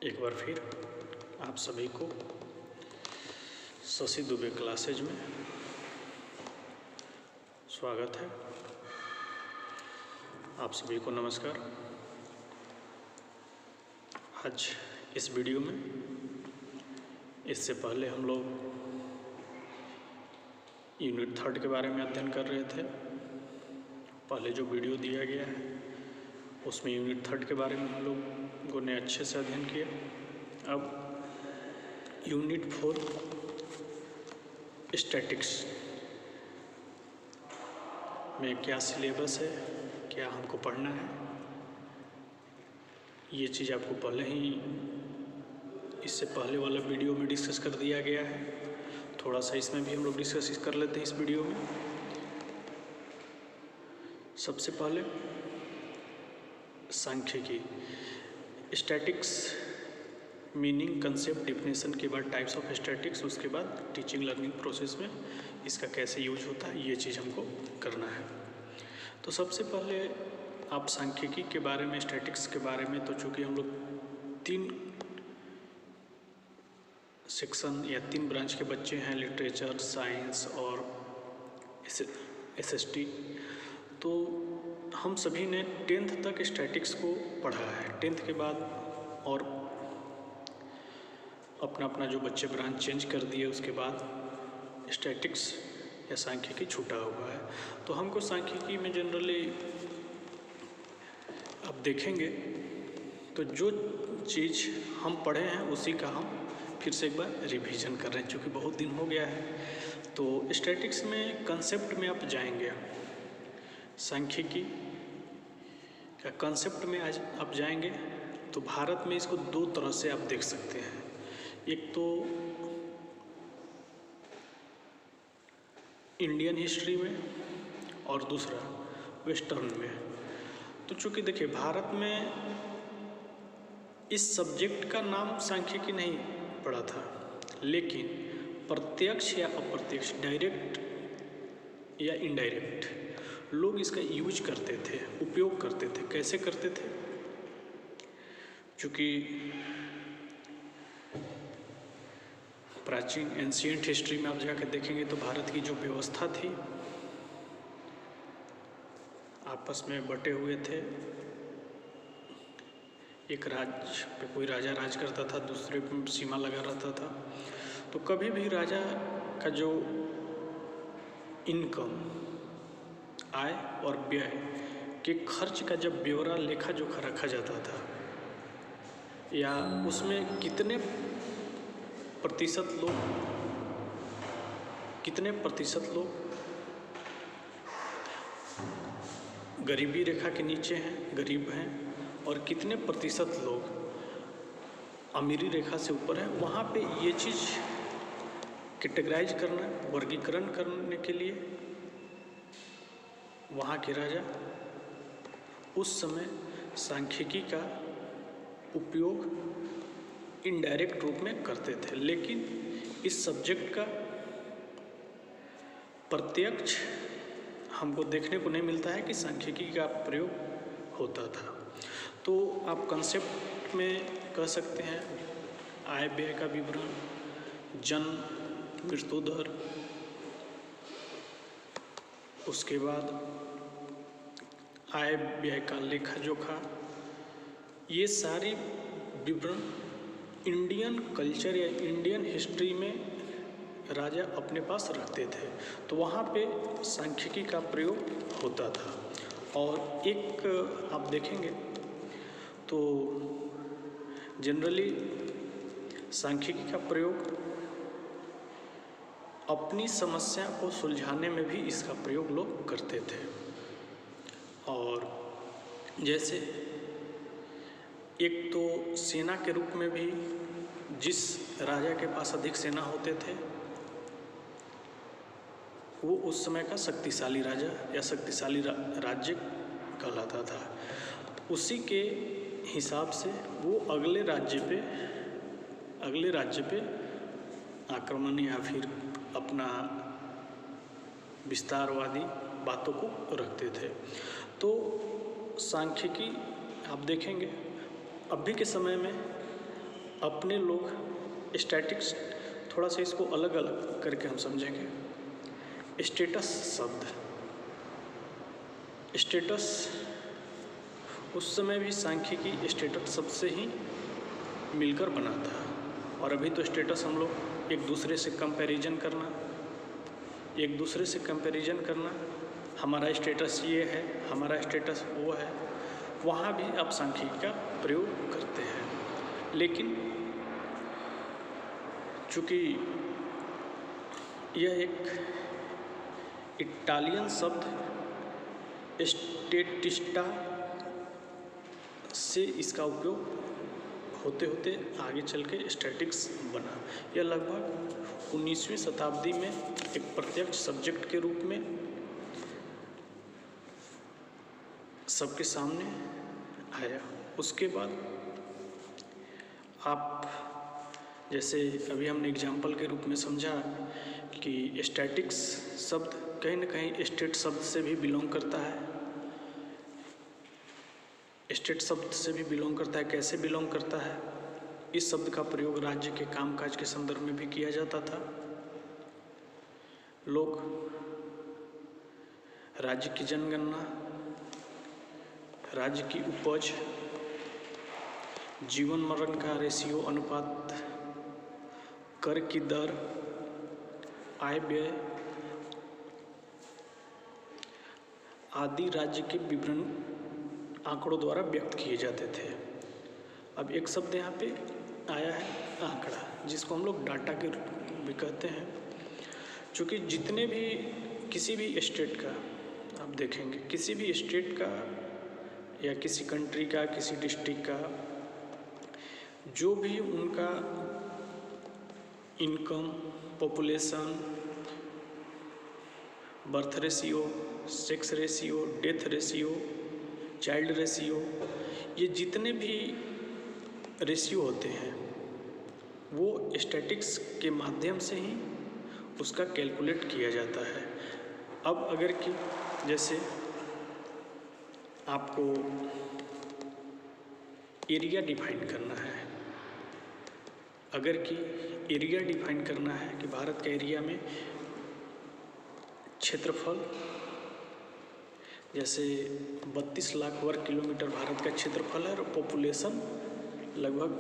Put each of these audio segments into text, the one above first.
एक बार फिर आप सभी को शशि दुबे क्लासेज में स्वागत है। आप सभी को नमस्कार। आज इस वीडियो में इससे पहले हम लोग यूनिट 3 के बारे में अध्ययन कर रहे थे। पहले जो वीडियो दिया गया है उसमें यूनिट 3 के बारे में हम लोगों ने अच्छे से अध्ययन किया। अब यूनिट 4 स्टैटिक्स में क्या सिलेबस है, क्या हमको पढ़ना है, ये चीज़ आपको पहले ही इससे पहले वाला वीडियो में डिस्कस कर दिया गया है। थोड़ा सा इसमें भी हम लोग डिस्कस कर लेते हैं इस वीडियो में। सबसे पहले सांख्यिकी, स्टैटिक्स मीनिंग, कंसेप्ट, डिफिनेशन के बाद टाइप्स ऑफ स्टैटिक्स, उसके बाद टीचिंग लर्निंग प्रोसेस में इसका कैसे यूज होता है, ये चीज़ हमको करना है। तो सबसे पहले आप सांख्यिकी के बारे में, स्टैटिक्स के बारे में, तो चूँकि हम लोग 3 सेक्शन या 3 ब्रांच के बच्चे हैं, लिटरेचर, साइंस और SST, तो हम सभी ने 10th तक स्टैटिक्स को पढ़ा है। 10th के बाद और अपना अपना जो बच्चे ब्रांच चेंज कर दिए उसके बाद स्टैटिक्स या सांख्यिकी छूटा हुआ है। तो हमको सांख्यिकी में जनरली अब देखेंगे तो जो चीज़ हम पढ़े हैं उसी का हम फिर से एक बार रिवीजन कर रहे हैं, क्योंकि बहुत दिन हो गया है। तो स्टैटिक्स में कंसेप्ट में आप जाएंगे, सांख्यिकी का कंसेप्ट में आज आप जाएंगे तो भारत में इसको 2 तरह से आप देख सकते हैं। एक तो इंडियन हिस्ट्री में और दूसरा वेस्टर्न में। तो चूँकि देखिए भारत में इस सब्जेक्ट का नाम सांख्यिकी नहीं पड़ा था, लेकिन प्रत्यक्ष या अप्रत्यक्ष, डायरेक्ट या इनडायरेक्ट लोग इसका यूज करते थे, उपयोग करते थे। कैसे करते थे? चूँकि प्राचीन एंशिएंट हिस्ट्री में आप जाकर देखेंगे तो भारत की जो व्यवस्था थी, आपस में बटे हुए थे। एक राज्य पे कोई राजा राज करता था, दूसरे पे सीमा लगा रहता था। तो कभी भी राजा का जो इनकम, आय और व्यय के खर्च का जब ब्यौरा, लेखा जोखा रखा जाता था, या उसमें कितने प्रतिशत लोग गरीबी रेखा के नीचे हैं, गरीब हैं, और कितने प्रतिशत लोग अमीरी रेखा से ऊपर हैं, वहाँ पे ये चीज़ कैटेगराइज करना, वर्गीकरण करने के लिए वहाँ के राजा उस समय सांख्यिकी का उपयोग इनडायरेक्ट रूप में करते थे। लेकिन इस सब्जेक्ट का प्रत्यक्ष हमको देखने को नहीं मिलता है कि सांख्यिकी का प्रयोग होता था। तो आप कंसेप्ट में कह सकते हैं आय व्यय का विवरण, जन्म मृत्यु दर, उसके बाद आय व्यय का लेखा जोखा, ये सारी विवरण इंडियन कल्चर या इंडियन हिस्ट्री में राजा अपने पास रखते थे। तो वहाँ पे सांख्यिकी का प्रयोग होता था। और एक आप देखेंगे तो जनरली सांख्यिकी का प्रयोग अपनी समस्या को सुलझाने में भी इसका प्रयोग लोग करते थे। और जैसे एक तो सेना के रूप में भी, जिस राजा के पास अधिक सेना होते थे वो उस समय का शक्तिशाली राजा या शक्तिशाली राज्य कहलाता था। उसी के हिसाब से वो अगले राज्य पे आक्रमण या फिर अपना विस्तारवादी बातों को रखते थे। तो सांख्यिकी आप देखेंगे अभी के समय में अपने लोग स्टैटिक्स थोड़ा सा इसको अलग अलग करके हम समझेंगे। स्टेटस शब्द, स्टेटस उस समय भी सांख्यिकी स्टेटस शब्द से ही मिलकर बना था, और अभी तो स्टेटस हम लोग एक दूसरे से कंपैरिजन करना, हमारा स्टेटस ये है, हमारा स्टेटस वो है, वहाँ भी आप सांख्यिकी का प्रयोग करते हैं। लेकिन चूँकि यह एक इटालियन शब्द स्टेटिस्टा से इसका उपयोग होते होते आगे चल के स्टैटिक्स बना। यह लगभग 19वीं शताब्दी में एक प्रत्यक्ष सब्जेक्ट के रूप में सबके सामने आया। उसके बाद आप जैसे अभी हमने एग्जाम्पल के रूप में समझा कि स्टैटिक्स शब्द कहीं न कहीं स्टेट शब्द से भी बिलोंग करता है। स्टेट शब्द से भी बिलोंग करता है। कैसे बिलोंग करता है? इस शब्द का प्रयोग राज्य के कामकाज के संदर्भ में भी किया जाता था। लोग राज्य की जनगणना, राज्य की उपज, जीवन मरण का रेशियो अनुपात, कर की दर, आय व्यय आदि राज्य के विवरण आंकड़ों द्वारा व्यक्त किए जाते थे। अब एक शब्द यहाँ पे आया है आंकड़ा, जिसको हम लोग डाटा के रूप में कहते हैं। चूँकि जितने भी किसी भी स्टेट का आप देखेंगे, किसी भी स्टेट का या किसी कंट्री का, किसी डिस्ट्रिक्ट का, जो भी उनका income, population, birth ratio, sex ratio, death ratio, child ratio, ये जितने भी रेशियो होते हैं वो स्टैटिक्स के माध्यम से ही उसका कैलकुलेट किया जाता है। अब अगर कि जैसे आपको एरिया डिफाइन करना है, अगर कि एरिया डिफाइन करना है कि भारत के एरिया में क्षेत्रफल, जैसे 32 लाख वर्ग किलोमीटर भारत का क्षेत्रफल है और पॉपुलेशन लगभग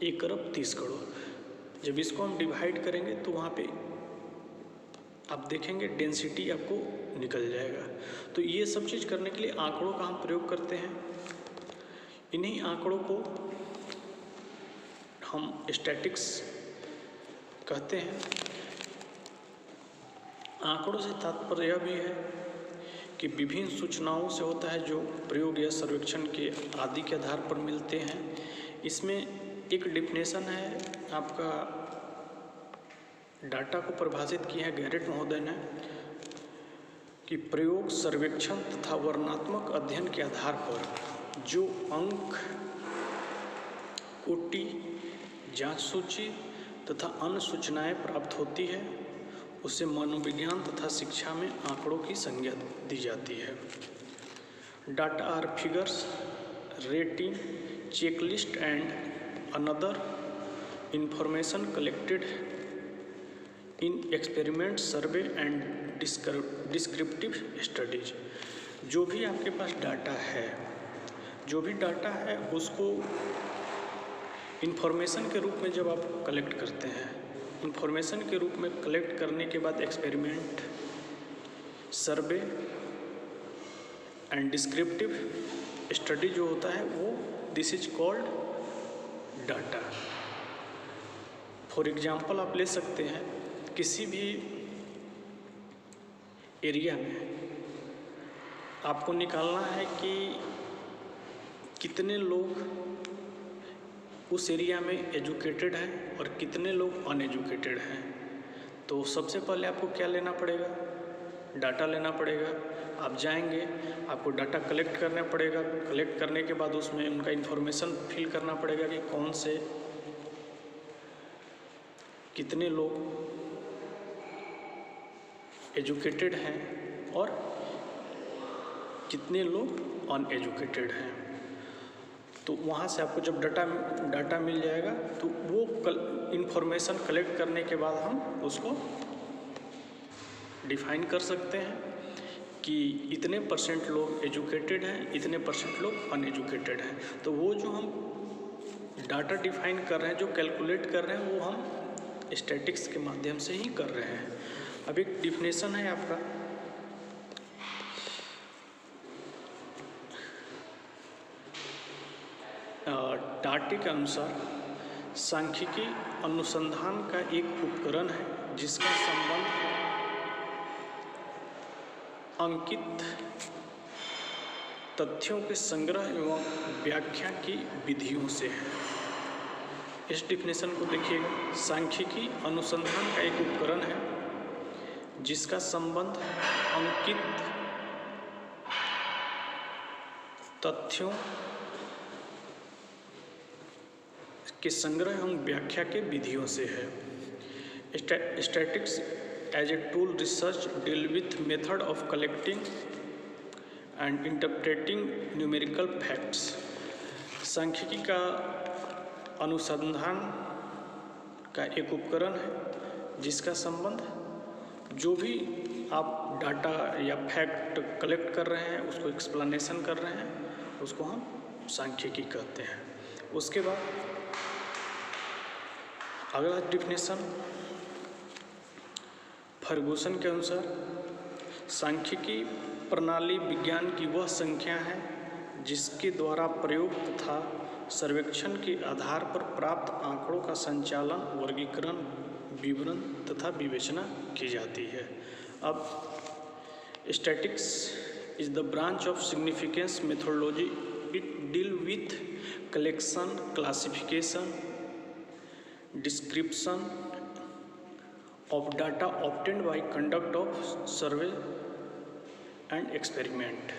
1 अरब 30 करोड़। जब इसको हम डिवाइड करेंगे तो वहाँ पे आप देखेंगे डेंसिटी आपको निकल जाएगा। तो ये सब चीज़ करने के लिए आंकड़ों का हम प्रयोग करते हैं। इन्हीं आंकड़ों को हम स्टैटिक्स कहते हैं। आंकड़ों से तात्पर्य यह भी है कि विभिन्न सूचनाओं से होता है जो प्रयोग या सर्वेक्षण के आदि के आधार पर मिलते हैं। इसमें एक डिफिनेशन है आपका, डाटा को परिभाषित किया है गैरेट महोदय ने, कि प्रयोग, सर्वेक्षण तथा वर्णनात्मक अध्ययन के आधार पर जो अंक, कोटि, जांच सूची तथा अन्य सूचनाएं प्राप्त होती है उसे मनोविज्ञान तथा शिक्षा में आंकड़ों की संज्ञा दी जाती है। Data are figures, rating, checklist and another information collected in experiment, survey and descriptive studies. जो भी आपके पास डाटा है उसको इंफॉर्मेशन के रूप में जब आप कलेक्ट करते हैं, इंफॉर्मेशन के रूप में कलेक्ट करने के बाद experiment, survey and descriptive study जो होता है वो this is called data. For example आप ले सकते हैं, किसी भी एरिया में आपको निकालना है कि कितने लोग उस एरिया में एजुकेटेड हैं और कितने लोग अनएजुकेटेड हैं। तो सबसे पहले आपको क्या लेना पड़ेगा? डाटा लेना पड़ेगा। आप जाएंगे, आपको डाटा कलेक्ट करना पड़ेगा। कलेक्ट करने के बाद उसमें उनका इन्फॉर्मेशन फिल करना पड़ेगा कि कौन से कितने लोग एजुकेटेड हैं और कितने लोग अनएजुकेटेड हैं। तो वहाँ से आपको जब डाटा मिल जाएगा तो वो इंफॉर्मेशन कलेक्ट करने के बाद हम उसको डिफाइन कर सकते हैं कि इतने % लोग एजुकेटेड हैं, इतने % लोग अनएजुकेटेड हैं। तो वो जो हम डाटा डिफाइन कर रहे हैं, जो कैलकुलेट कर रहे हैं, वो हम स्टैटिक्स के माध्यम से ही कर रहे हैं। अब एक डिफिनेशन है आपका, टाटे के अनुसार सांख्यिकी अनुसंधान का एक उपकरण है जिसका संबंध अंकित तथ्यों के संग्रह एवं व्याख्या की विधियों से है। इस डिफिनेशन को देखिएगा, सांख्यिकी अनुसंधान का एक उपकरण है जिसका संबंध अंकित तथ्यों के संग्रह एवं व्याख्या के विधियों से है। Statistics as a tool research deal with method of collecting and interpreting numerical facts. सांख्यिकी का अनुसंधान का एक उपकरण है जिसका संबंध जो भी आप डाटा या फैक्ट कलेक्ट कर रहे हैं, उसको एक्सप्लेनेशन कर रहे हैं, उसको हम सांख्यिकी कहते हैं। उसके बाद अगला डिफिनेशन, फर्गूसन के अनुसार सांख्यिकी प्रणाली विज्ञान की वह संख्या है जिसके द्वारा प्रयोग तथा सर्वेक्षण के आधार पर प्राप्त आंकड़ों का संचालन, वर्गीकरण, विवरण तथा विवेचना की जाती है। अब statics is the branch of significance methodology. It deal with collection, classification, description of data obtained by conduct of survey and experiment।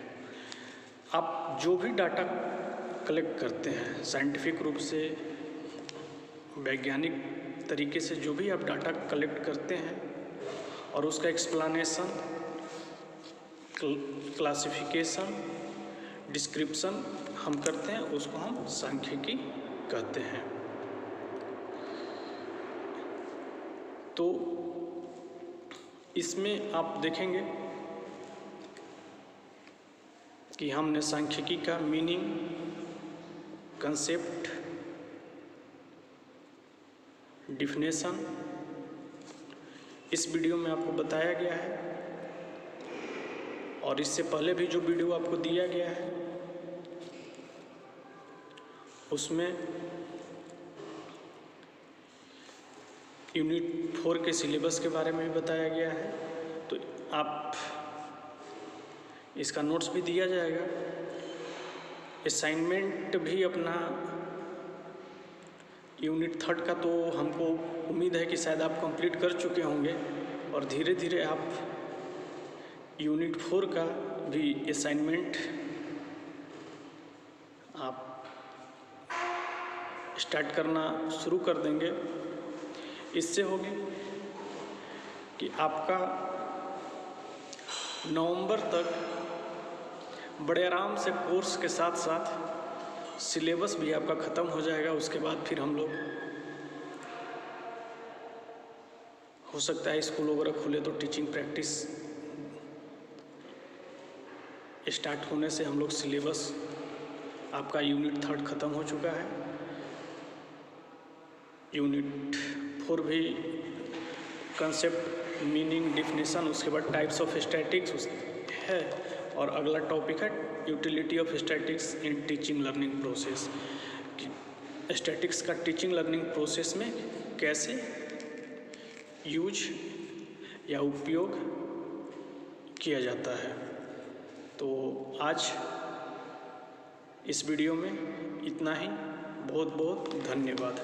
आप जो भी डाटा कलेक्ट करते हैं साइंटिफिक रूप से, वैज्ञानिक तरीके से जो भी आप डाटा कलेक्ट करते हैं और उसका एक्सप्लेनेशन, क्लासिफिकेशन, डिस्क्रिप्शन हम करते हैं, उसको हम सांख्यिकी कहते हैं। तो इसमें आप देखेंगे कि हमने सांख्यिकी का मीनिंग, कंसेप्ट, डिफिनेशन इस वीडियो में आपको बताया गया है, और इससे पहले भी जो वीडियो आपको दिया गया है उसमें यूनिट 4 के सिलेबस के बारे में भी बताया गया है। तो आप इसका नोट्स भी दिया जाएगा, असाइनमेंट भी अपना यूनिट 3 का तो हमको उम्मीद है कि शायद आप कंप्लीट कर चुके होंगे, और धीरे धीरे आप यूनिट 4 का भी असाइनमेंट आप स्टार्ट करना शुरू कर देंगे। इससे होगी कि आपका नवंबर तक बड़े आराम से कोर्स के साथ साथ सिलेबस भी आपका ख़त्म हो जाएगा। उसके बाद फिर हम लोग, हो सकता है स्कूल वगैरह खुले तो टीचिंग प्रैक्टिस स्टार्ट होने से हम लोग सिलेबस, आपका यूनिट 3 ख़त्म हो चुका है। यूनिट 4 भी कंसेप्ट, मीनिंग, डिफिनेशन, उसके बाद टाइप्स ऑफ स्टैटिक्स है, और अगला टॉपिक है utility of statics in teaching learning process. Statics का टीचिंग लर्निंग प्रोसेस में कैसे यूज या उपयोग किया जाता है। तो आज इस वीडियो में इतना ही। बहुत बहुत धन्यवाद।